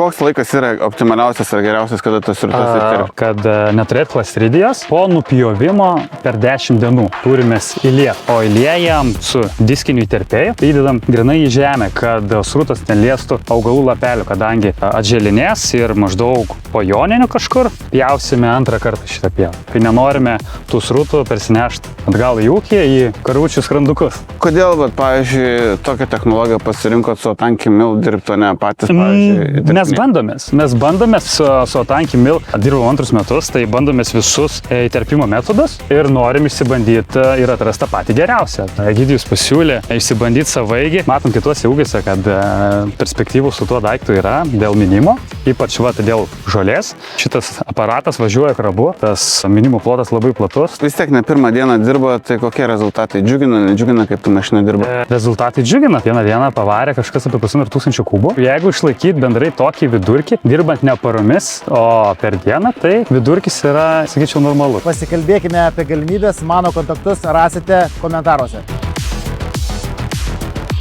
koks laikas yra optimaliausias ar geriausias, kada tas srutas įterpti? Kad neturėt klastridijas, po nupjovimo per 10 dienų turimės įliet. O įliejam su diskiniu įterpėju, įdedam grinai į žemę, kad srutas neliestų augalų lapelių, kadangi atželinės ir maždaug po joninių kažkur pjausime antrą kartą šitą pjevą. Kai nenorime tų srutų persinešti atgal į ūkį, į karvučių skrandukus. Kodėl, bet, pavyzdžiui, tokią technologiją pasirinkot su Otanki Mill dirbti, o ne patys, pavyzdžiui, Mes bandomės su Otanki Mill, dirbam antrus metus, tai bandomės visus įterpimo metodus ir norim išsibandyti ir atrasti tą patį geriausią. Egidijus pasiūlė išsibandyti savaigi. Matom kituose ūkiuose, kad perspektyvų su tuo daiktu yra dėl minimo, ypač dėl žolės. Šitas aparatas važiuoja krabu, tas minimo plotas labai platus. Vis tiek ne pirmą dieną dirba, tai kokie rezultatai? Džiugina, nedžiugina, kaip tu mašina dirba? Rezultatai džiugina. Vieną dieną pavarė kažkas apie 1000 kubų. Jeigu išlaikyti bendrai tokį vidurkį, dirbant ne paromis, o per dieną, tai vidurkis yra, sakyčiau, normalus. Pasikalbėkime apie galimybės, mano kontaktus rasite komentaruose.